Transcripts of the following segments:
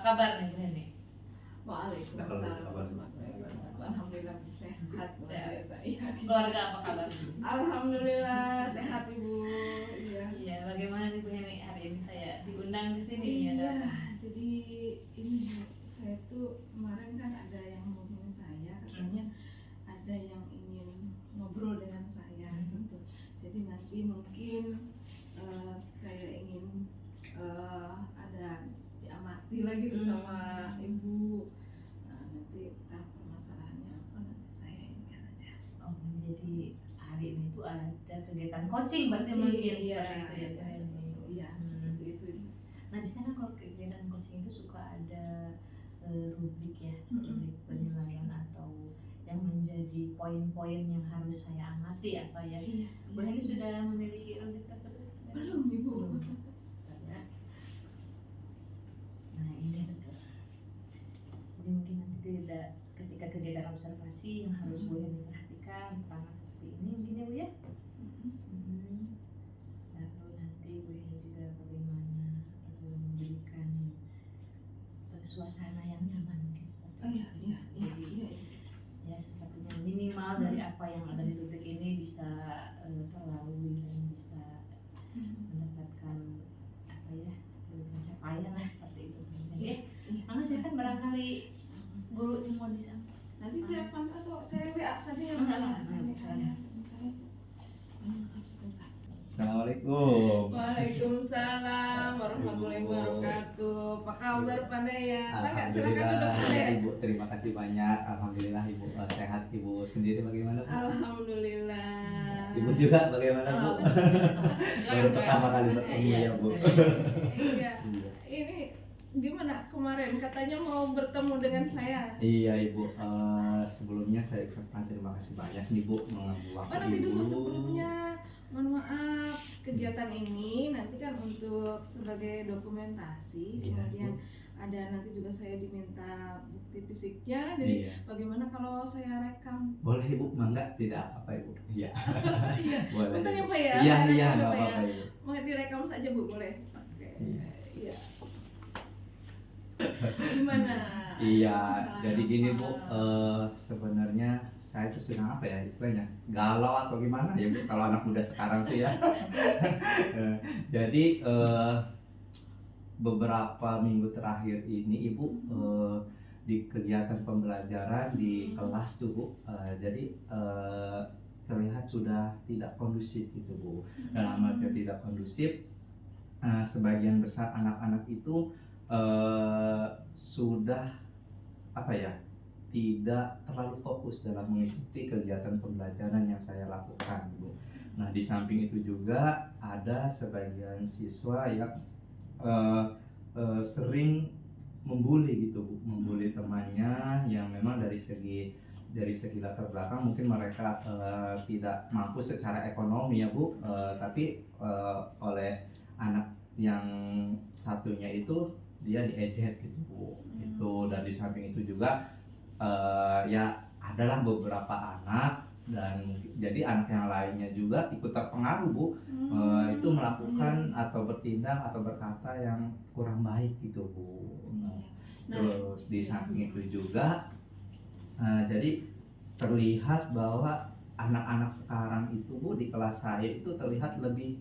kabar nih Bu Heni? Waalaikumsalam warahmatullahi wabarakatuh. Alhamdulillah sehat luar biasa. Iya. Keluarga apa kabar? Alhamdulillah sehat Ibu. Iya. Iya, bagaimana nih Bu Heni hari ini saya diundang di sini Iya. ya? Jadi ini Bu, saya tuh kemarin kan ada yang hubungi saya, katanya ada yang ingin ngobrol dengan saya gitu. Jadi nanti mungkin saya ingin ada diamati lagi tuh sama Ibu. Nanti entah permasalahannya apa nanti saya ingat aja. Oh, jadi hari ini tuh ada kegiatan coaching berarti mungkin seperti itu ya Bu Heni? Iya, seperti itu. Nah biasanya kan kalau kegiatan coaching itu suka ada rubrik ya, rubrik penilaian atau yang menjadi poin-poin yang harus saya amati apa ya? Iya. Bu Heni sudah memiliki rubrik tersebut? Belum Ibu. Nah ini betul. Jadi mungkin nanti tidak ketika kegiatan observasi yang harus Bu Heni perhatikan pertama seperti ini mungkin ya Bu ya. Lalu nanti Bu Heni juga bagaimana memberikan suasana yang nyaman mungkin seperti Oh iya, iya, iya, Jadi, iya. ya sepertinya minimal dari apa yang ada di rubrik ini bisa terlalui dan bisa mendapatkan apa ya pencapaian lah seperti itu. Oke, karena saya kan barangkali guru yang mau disampaikan. Nanti saya pantau atau saya WA saja ya. Saya sebentar ya. Maaf sebentar. Assalamualaikum. Waalaikumsalam warahmatullahi wabarakatuh. Apa kabar Pak Dayan? Pak nggak silakan duduk Alhamdulillah Pak ya, Dayan. Ibu, terima kasih banyak. Alhamdulillah Ibu sehat. Ibu sendiri bagaimana Bu? Alhamdulillah. Ibu juga bagaimana Bu? Baru pertama kali bertemu ya Bu. Iya. Ini gimana kemarin katanya mau bertemu dengan saya? Iya Ibu, sebelumnya saya ucapkan terima kasih banyak nih Bu mengambil waktu Tapi Ibu. dulu sebelumnya mohon maaf, kegiatan ini nanti kan untuk sebagai dokumentasi, Iya, kemudian Bu. ada nanti juga saya diminta bukti fisiknya, jadi Iya. bagaimana kalau saya rekam? Boleh Ibu, mangga tidak apa Ibu? Iya. Iya, Boleh. bentar ya Ibu. Pak ya. Iya saya iya rekam ya, nggak Pak ya. apa-apa Ibu. Mau direkam saja Bu, boleh? Oke. Iya. Gimana? Iya, Masalah jadi gini Bu, apa? sebenarnya saya tuh sedang apa ya istilahnya, galau atau gimana ya Bu kalau anak muda sekarang tuh ya. Jadi beberapa minggu terakhir ini Ibu di kegiatan pembelajaran di kelas tuh Bu, jadi terlihat sudah tidak kondusif gitu Bu. Dalam arti tidak kondusif, sebagian besar anak-anak itu sudah apa ya, tidak terlalu fokus dalam mengikuti kegiatan pembelajaran yang saya lakukan Bu. Nah di samping itu juga ada sebagian siswa yang sering membuli gitu Bu, membuli temannya yang memang dari segi latar belakang mungkin mereka tidak mampu secara ekonomi ya Bu, tapi oleh anak yang satunya itu dia diejek gitu Bu. Itu dan di samping itu juga ya adalah beberapa anak dan jadi anak yang lainnya juga ikut terpengaruh Bu, itu melakukan atau bertindak atau berkata yang kurang baik gitu Bu. Terus di samping itu juga jadi terlihat bahwa anak-anak sekarang itu Bu di kelas saya itu terlihat lebih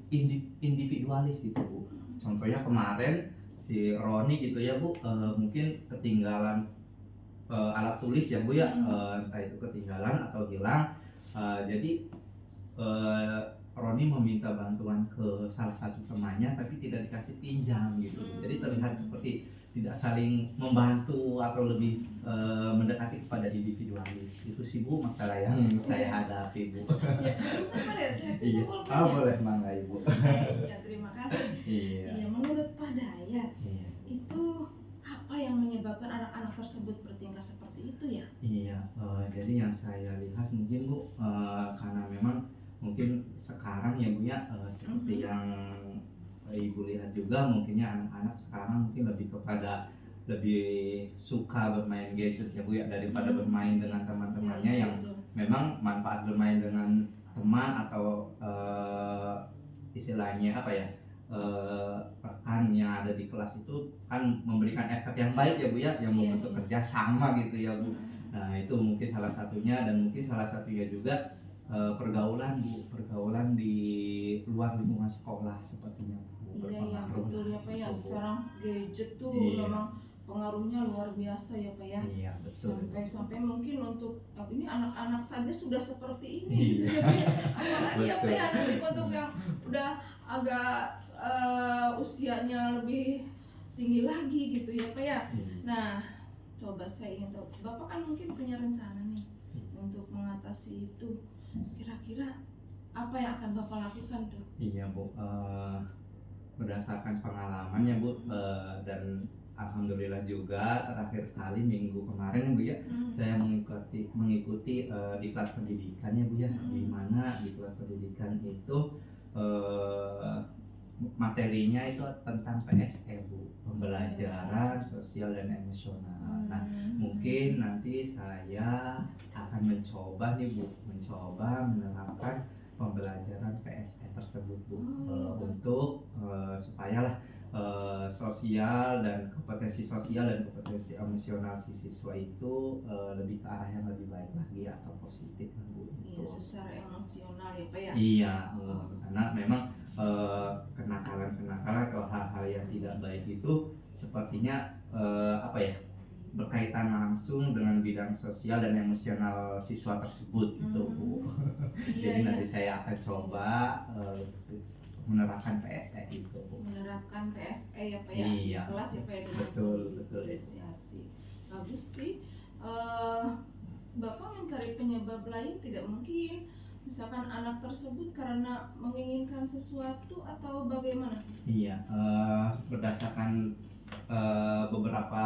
individualis gitu Bu. Contohnya kemarin si Roni gitu ya Bu, mungkin ketinggalan alat tulis ya Bu ya, entah itu ketinggalan atau hilang. Jadi Roni meminta bantuan ke salah satu temannya tapi tidak dikasih pinjam gitu. Jadi terlihat seperti tidak saling membantu atau lebih mendekati kepada individualis. Itu sih Bu masalah yang saya hadapi Bu. Ya, bentar ya, saya Iya. pinjam pulpen ya. Boleh mangga Ibu. Iya, terima kasih. Iya. Iya, menurut Pak Dayat, Iya. itu apa yang menyebabkan anak-anak tersebut bertingkah seperti itu ya? Iya, jadi yang saya lihat mungkin Bu, karena memang mungkin sekarang ya Bu ya, seperti yang Ibu lihat juga mungkinnya anak-anak sekarang mungkin lebih suka bermain gadget ya Bu ya daripada bermain dengan teman-temannya yang memang manfaat bermain dengan teman atau istilahnya apa ya, rekan yang ada di kelas itu kan memberikan efek yang baik ya Bu ya, yang membentuk kerja sama gitu ya Bu. Nah itu mungkin salah satunya, dan mungkin salah satunya juga pergaulan Bu, pergaulan di luar lingkungan sekolah sepertinya Bu. Iya betul ya Pak ya, gitu, Bu. sekarang gadget tuh Iya. memang pengaruhnya luar biasa ya Pak ya. Iya betul. Sampai mungkin untuk ini anak-anak saja sudah seperti ini gitu Iya. ya Pak ya. Apalagi ya Pak ya Betul. nanti untuk yang udah agak usianya lebih tinggi lagi gitu ya Pak ya. Nah, coba saya ingin tahu, Bapak kan mungkin punya rencana nih untuk mengatasi itu. Kira-kira apa yang akan Bapak lakukan tuh? Iya Bu, berdasarkan pengalamannya Bu, dan alhamdulillah juga terakhir kali minggu kemarin Bu ya, saya mengikuti diklat pendidikan ya Bu ya, di mana diklat pendidikan itu materinya itu tentang PSE Bu, pembelajaran sosial dan emosional. Nah mungkin nanti saya akan mencoba nih Bu, menerapkan pembelajaran PSE tersebut Bu, untuk supaya lah sosial dan kompetensi sosial dan kompetensi emosional si siswa itu lebih ke arah yang lebih baik lagi atau positif lah Bu. Iya, secara emosional ya Pak ya. Iya, karena memang kenakalan atau hal-hal yang tidak baik itu sepertinya apa ya, berkaitan langsung dengan bidang sosial dan emosional siswa tersebut gitu Bu. Jadi nanti saya akan coba menerapkan PSE itu. Menerapkan PSE ya Pak ya, Iya. di kelas ya Pak ya, Betul. diferensiasi. Bagus sih. Bapak mencari penyebab lain tidak mungkin? Misalkan anak tersebut karena menginginkan sesuatu atau bagaimana? Iya, berdasarkan beberapa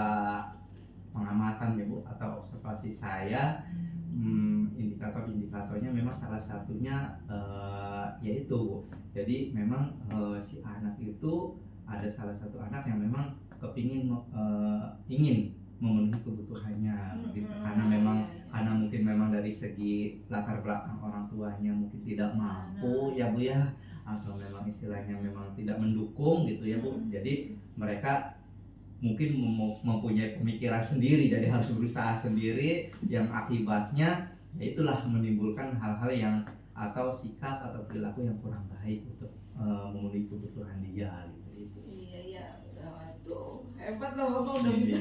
pengamatan ya Bu atau observasi saya, indikator-indikatornya memang salah satunya yaitu Bu. Jadi memang si anak itu ada salah satu anak yang memang ingin memenuhi kebutuhannya gitu. Karena mungkin memang dari segi latar belakang orang tuanya mungkin tidak mampu ya Bu ya, atau memang istilahnya memang tidak mendukung gitu ya Bu. Jadi mereka mungkin mempunyai pemikiran sendiri, jadi harus berusaha sendiri, yang akibatnya ya itulah menimbulkan hal-hal yang atau sikap atau perilaku yang kurang baik untuk memenuhi kebutuhan dia gitu. Iya, tuh hebat loh Bapak udah bisa.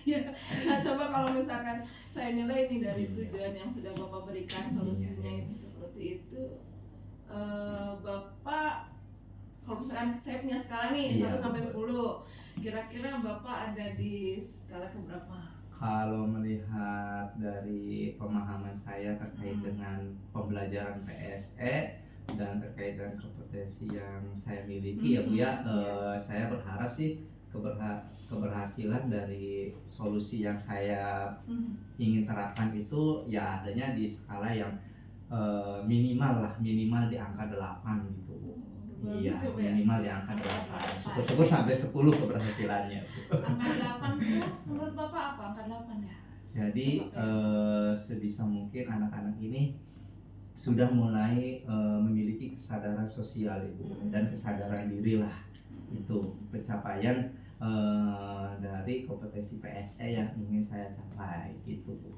Ya, nah coba kalau misalkan saya nilai ini dari tujuan yang sudah Bapak berikan, solusinya itu seperti itu, Bapak kalau misalkan saya punya skala nih 1 sampai 10, kira-kira Bapak ada di skala keberapa? Kalau melihat dari pemahaman saya terkait dengan pembelajaran PSE dan terkait dengan kompetensi yang saya miliki ya Bu ya, saya berharap sih keberhasilan dari solusi yang saya ingin terapkan itu ya adanya di skala yang minimal di angka 8 gitu Bu. Iya, minimal di angka 8. Syukur-syukur sampai 10 keberhasilannya. Angka 8 itu menurut Bapak apa? Angka 8 ya? Jadi sebisa mungkin anak-anak ini sudah mulai memiliki kesadaran sosial itu dan kesadaran diri lah. Itu pencapaian dari kompetensi PSE yang ingin saya capai gitu Bu.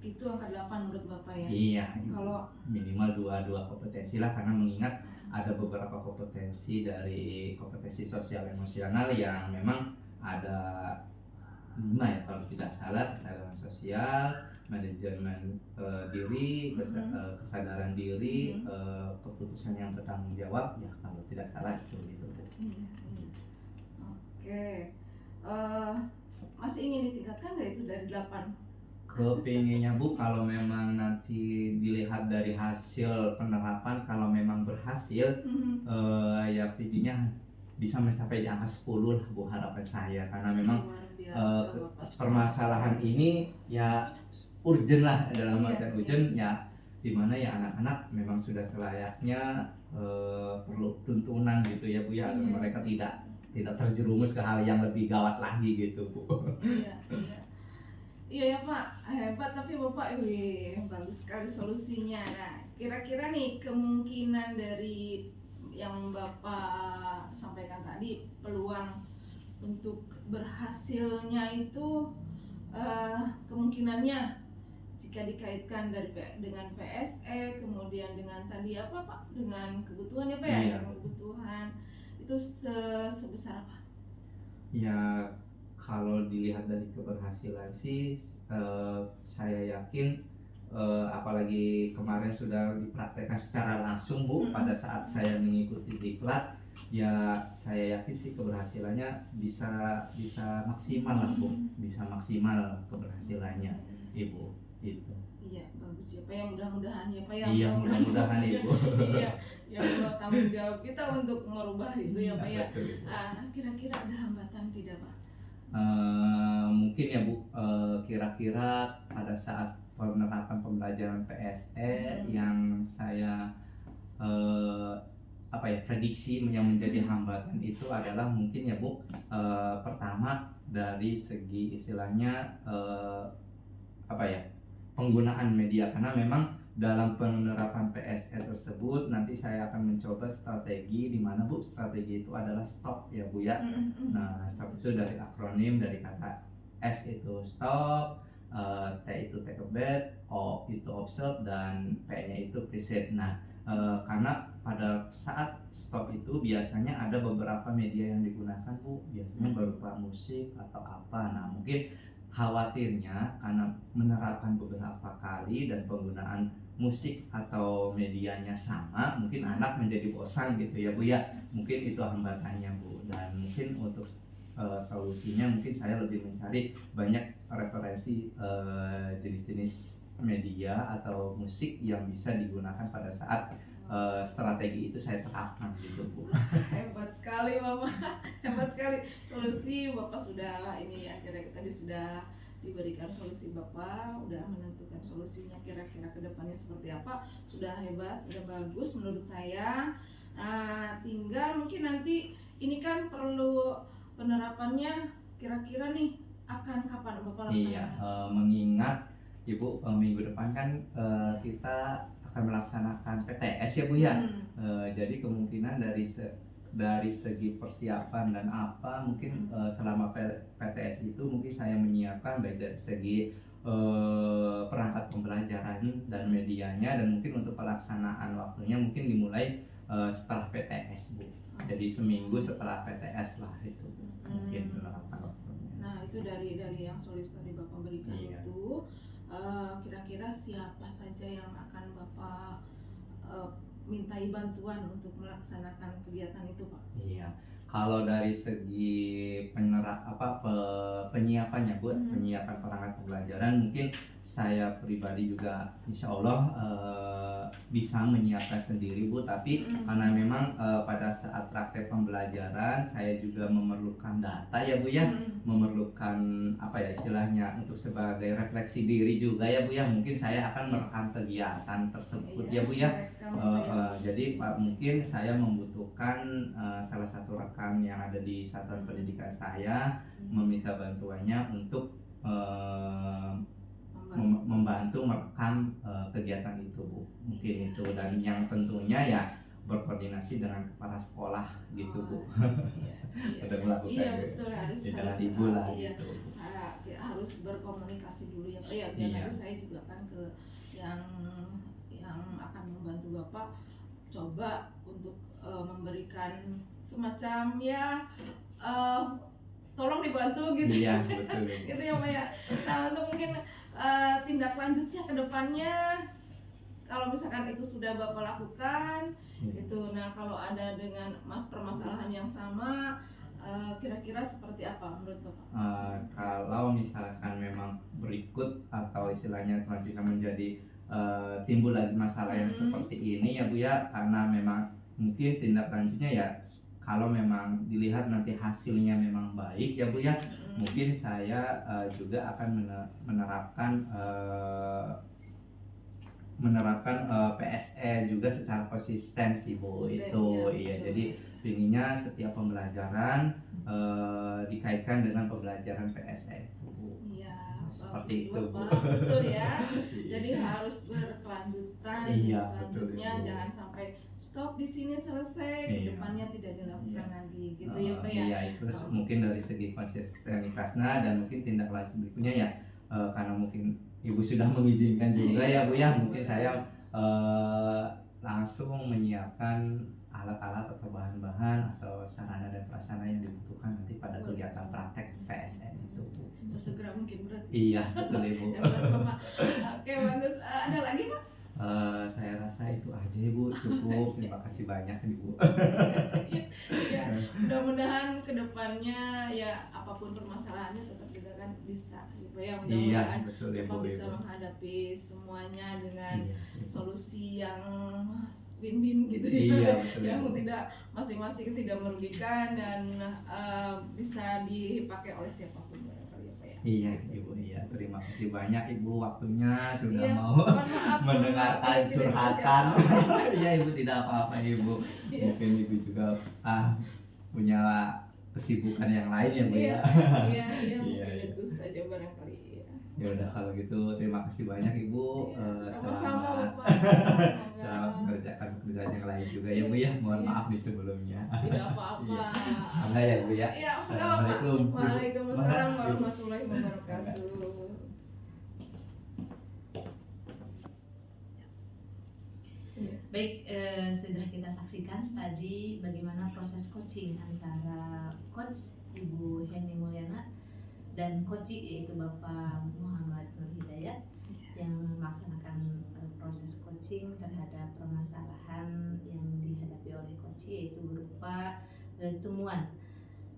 Itu angka 8 menurut Bapak ya? Iya, kalau minimal dua kompetensi lah, karena mengingat ada beberapa kompetensi dari kompetensi sosial emosional yang memang ada 5 ya kalau tidak salah: kesadaran sosial, manajemen diri, kesadaran diri, keputusan yang bertanggung jawab ya kalau tidak salah itu gitu. Oke, masih ingin ditingkatkan nggak itu dari 8? Kepinginnya Bu, kalau memang nanti dilihat dari hasil penerapan, kalau memang berhasil ya pinginnya bisa mencapai di angka 10 lah Bu, harapan saya, karena memang permasalahan ini ya urgent lah, dalam artian urgent ya, dimana ya anak-anak memang sudah selayaknya perlu tuntunan gitu ya Bu ya, agar mereka tidak terjerumus ke hal yang lebih gawat lagi gitu Bu. Iya ya Pak, hebat. Tapi Bapak bagus sekali solusinya. Nah, kira-kira nih kemungkinan dari yang Bapak sampaikan tadi, peluang untuk berhasilnya itu kemungkinannya jika dikaitkan dengan PSE, kemudian dengan tadi apa Pak, dengan kebutuhan ya Pak ya, Iya. dengan kebutuhan itu sebesar apa? Ya kalau dilihat dari keberhasilan sih, saya yakin, apalagi kemarin sudah dipraktekkan secara langsung Bu pada saat saya mengikuti diklat, ya saya yakin sih keberhasilannya bisa maksimal lah Bu, bisa maksimal keberhasilannya Ibu itu. Iya, bagus ya Pak ya, mudah-mudahan ya Pak ya. Iya, mudah-mudahan Ibu. Iya, ya Allah, tanggung jawab kita untuk merubah itu ya Pak ya. Betul, Ibu. Kira-kira ada hambatan tidak Pak? Mungkin ya Bu, kira-kira pada saat penerapan pembelajaran PSE yang saya prediksi yang menjadi hambatan itu adalah mungkin ya Bu, pertama dari segi istilahnya penggunaan media, karena memang dalam penerapan PSE tersebut nanti saya akan mencoba strategi di mana Bu, strategi itu adalah stop ya Bu ya. Nah, stop itu dari akronim dari kata S itu stop, T itu take a breath, O itu observe, dan P-nya itu preset. Nah, karena pada saat stop itu biasanya ada beberapa media yang digunakan Bu, biasanya berupa musik atau apa. Nah, mungkin khawatirnya karena menerapkan beberapa kali dan penggunaan musik atau medianya sama, mungkin anak menjadi bosan gitu ya Bu ya. Mungkin itu hambatannya Bu, dan mungkin untuk solusinya mungkin saya lebih mencari banyak referensi jenis-jenis media atau musik yang bisa digunakan pada saat strategi itu saya terapkan gitu Bu. Hebat sekali Bapak, hebat sekali. Solusi Bapak sudah ini, akhirnya tadi sudah diberikan solusi, Bapak udah menentukan solusinya kira-kira kedepannya seperti apa. Sudah hebat, sudah bagus menurut saya. Tinggal mungkin nanti ini kan perlu penerapannya, kira-kira nih akan kapan Bapak laksanakan? Iya, mengingat Ibu minggu depan kan kita akan melaksanakan PTS ya Bu ya. Jadi kemungkinan dari segi persiapan dan apa mungkin selama PTS itu mungkin saya menyiapkan baik dari segi perangkat pembelajaran dan medianya, dan mungkin untuk pelaksanaan waktunya mungkin dimulai setelah PTS Bu. Jadi seminggu setelah PTS lah itu Bu, mungkin penerapan waktunya. Nah, itu dari yang solusi tadi Bapak berikan. Iya. Itu kira-kira siapa saja yang akan Bapak mintai bantuan untuk melaksanakan kegiatan itu Pak? Iya, kalau dari segi penyiapannya Bu, penyiapan perangkat pembelajaran mungkin saya pribadi juga insya Allah bisa menyiapkan sendiri Bu, tapi karena memang pada saat praktek pembelajaran saya juga memerlukan data ya Bu ya, memerlukan istilahnya untuk sebagai refleksi diri juga ya Bu ya, mungkin saya akan merekam kegiatan tersebut ya Bu ya. Jadi Pak, mungkin saya membutuhkan salah satu rekan yang ada di satuan pendidikan saya meminta bantuannya untuk membantu merekam kegiatan itu Bu, mungkin itu, dan yang tentunya ya berkoordinasi dengan kepala sekolah gitu Bu. Untuk melakukan betul, harus Ibu lah gitu. gitu. Harus berkomunikasi dulu ya Pak ya, biar nanti saya juga kan ke yang akan membantu Bapak coba untuk memberikan semacam ya tolong dibantu gitu. Iya, betul. Gitu ya Pak ya. Nah, untuk mungkin tindak lanjutnya ke depannya kalau misalkan itu sudah Bapak lakukan gitu. Nah, kalau ada dengan permasalahan yang sama, kira-kira seperti apa menurut Bapak? Kalau misalkan memang berikut atau istilahnya selanjutnya menjadi timbul lagi masalah yang seperti ini ya Bu ya, karena memang mungkin tindak lanjutnya ya kalau memang dilihat nanti hasilnya memang baik ya Bu ya, mungkin saya juga akan menerapkan PSE juga secara konsisten sih Bu. Itu iya, jadi inginnya setiap pembelajaran dikaitkan dengan pembelajaran PSE itu Bu. Iya, seperti itu Bu. Betul ya. Jadi harus berkelanjutan. Iya, selanjutnya betul, jangan sampai stop di sini selesai, Iya. depannya tidak dilakukan Iya. lagi gitu ya Pak ya. Iya, itu mungkin dari segi konsistenitasnya dan mungkin tindak lanjut berikutnya ya, karena mungkin ibu sudah mengizinkan juga ya Bu ya, mungkin saya langsung menyiapkan alat-alat atau bahan-bahan atau sarana dan prasarana yang dibutuhkan nanti pada kegiatan praktek PSN itu Bu. Sesegera mungkin berarti. Iya, betul Ibu. Ya, Bapak. Oke bagus. Ada lagi Pak? Saya rasa itu aja Ibu, cukup. Terima kasih banyak Ibu. Ya, mudah-mudahan kedepannya ya apapun permasalahannya tetap kita kan bisa gitu ya, mudah-mudahan Iya, betul Bapak Ibu. bisa menghadapi semuanya dengan Iya, Ibu. solusi yang win-win gitu ya, Iya, betul yang Ibu. tidak masing-masing tidak merugikan dan bisa dipakai oleh siapapun barangkali ya Pak ya. Iya Ibu, iya. Terima kasih banyak Ibu waktunya sudah Iya, mau mohon maaf, mendengarkan tidak dikasih curhatan. apa-apa. Iya Ibu, tidak apa-apa Ibu. Iya. Mungkin Ibu juga punya kesibukan yang lain ya Bu Iya, ya. iya, Iya, mungkin iya. itu saja barangkali ya. Ya udah kalau gitu terima kasih banyak Ibu. Iya, sama-sama Selamat Bapak. selamat mengerjakan pekerjaan yang lain juga ya Bu ya. Mohon Iya. maaf di sebelumnya. Tidak apa-apa. Iya. Enggak ya Bu ya. Iya, Assalamualaikum. Waalaikumsalam warahmatullahi wabarakatuh. Baik, sudah kita saksikan tadi bagaimana proses coaching antara coach Ibu Heni Mulyana dan coach yaitu Bapak Muhammad Nur Hidayat yang melaksanakan proses coaching terhadap permasalahan yang dihadapi oleh coach yaitu berupa temuan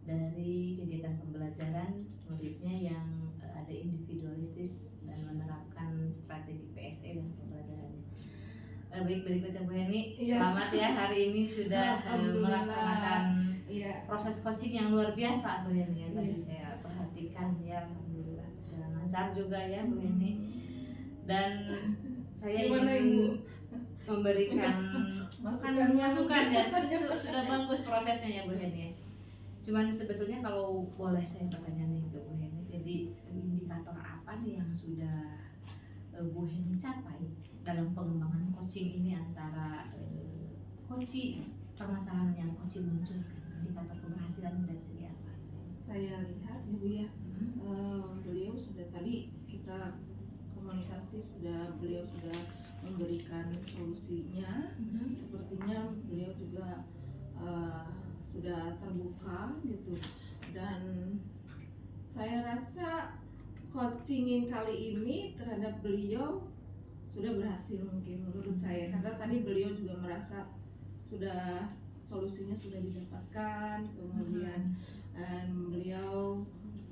dari kegiatan pembelajaran muridnya yang ada individualistis dan menerapkan strategi PSE dan pembelajarannya. Baik, berikutnya Bu Heni, Iya. selamat ya hari ini sudah Alhamdulillah. melaksanakan Iya. proses coaching yang luar biasa Bu Heni ya. Tadi Iya. saya perhatikan ya, alhamdulillah jalan lancar juga ya Bu Heni. Dan saya Gimana, ingin Ibu? memberikan Masukannya masukan ya, sudah bagus prosesnya ya Bu Heni ya. Cuman sebetulnya kalau boleh saya bertanya nih ke Bu Heni, jadi indikator apa nih yang sudah Bu Heni capai dalam pengembangan coaching ini antara coaching permasalahan yang coaching munculkan, indikator keberhasilan dari segi apa? Saya lihat ya Bu ya, beliau sudah tadi kita komunikasi beliau sudah memberikan solusinya. Sepertinya beliau juga sudah terbuka gitu, dan saya rasa coaching kali ini terhadap beliau sudah berhasil mungkin menurut saya, karena tadi beliau juga merasa sudah solusinya sudah didapatkan, kemudian dan beliau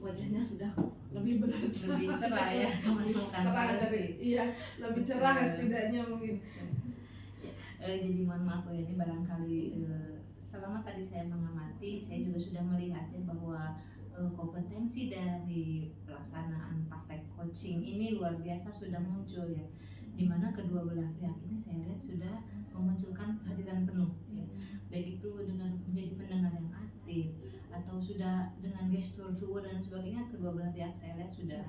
wajahnya sudah lebih berat, Lebih cerah ya, menemukan cerah dari solusi. iya lebih cerah setidaknya mungkin. Jadi mohon maaf Bu Heni, barangkali selama tadi saya mengamati, saya juga sudah melihat ya bahwa kompetensi dari pelaksanaan praktek coaching ini luar biasa sudah muncul ya, dimana kedua belah pihak ini saya lihat sudah memunculkan kehadiran penuh ya, baik itu dengan menjadi pendengar yang aktif atau sudah dengan gestur tubuh dan sebagainya. Kedua belah pihak saya lihat sudah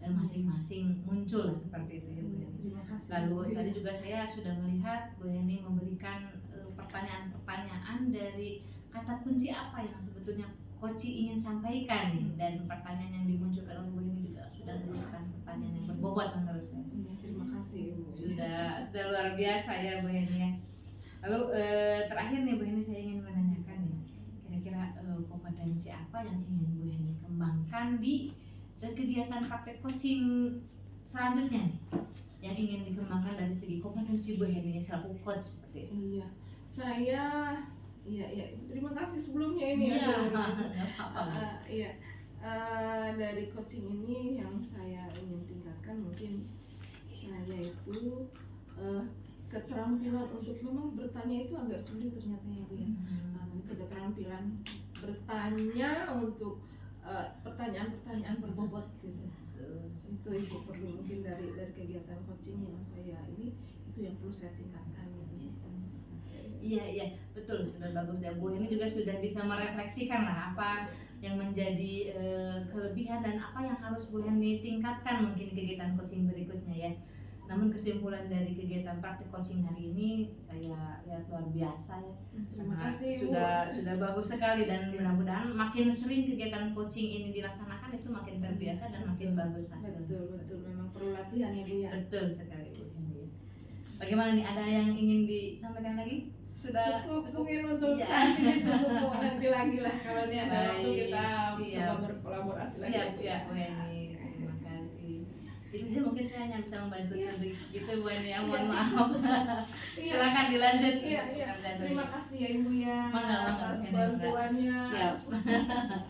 masing-masing muncul seperti itu ya Bu Heni. Terima kasih. Lalu tadi juga saya sudah melihat Bu Heni memberikan pertanyaan-pertanyaan dari kata kunci apa yang sebetulnya coach ingin sampaikan nih, dan pertanyaan yang dimunculkan oleh Bu Heni juga sudah merupakan pertanyaan yang berbobot menurut saya. Iya, terima kasih Bu. Sudah luar biasa ya Bu Heni ya. Lalu terakhir nih Bu Heni, saya ingin menanyakan nih, kira-kira kompetensi apa yang ingin Bu Heni kembangkan di kegiatan praktek coaching selanjutnya nih, yang ingin dikembangkan dari segi kompetensi Bu Heni selaku coach seperti itu. Iya, saya terima kasih sebelumnya ini Iya, ya. nggak apa-apa. Iya, dari coaching ini yang saya ingin tingkatkan, mungkin saya itu keterampilan untuk memang bertanya itu agak sulit ternyata ya Bu ya. Keterampilan bertanya untuk pertanyaan-pertanyaan berbobot gitu. Itu Ibu perlu mungkin dari kegiatan coaching yang saya ini, itu yang perlu saya tingkatkan gitu. Iya betul, sudah bagus ya Bu Heni juga sudah bisa merefleksikan lah apa yang menjadi kelebihan dan apa yang harus Bu Heni tingkatkan mungkin di kegiatan coaching berikutnya ya. Namun kesimpulan dari kegiatan praktik coaching hari ini saya lihat luar biasa ya. Terima Karena kasih Bu. sudah bagus sekali, dan mudah-mudahan makin sering kegiatan coaching ini dilaksanakan itu makin terbiasa dan makin bagus hasilnya. Betul, memang perlu latihan ya Bu ya. Betul sekali Bu. Bagaimana nih, ada yang ingin disampaikan lagi? Sudah Cukup mungkin untuk Iya. saat ini cukup Bu. Nanti lagi lah kalau ini ada waktu Baik, kita siap. coba berkolaborasi lagi. Siap Bu Eni, terima kasih. Itu sih mungkin saya hanya bisa membantu sedikit gitu Bu Eni ya, mohon maaf. Iya. Silakan dilanjut. Iya. Terima kasih ya Ibu ya Mangga, atas Bu Eni, bantuannya. Siap.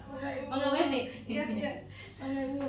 Mangga Ibu. Mangga Bu Eni. Iya. Mangga Ibu.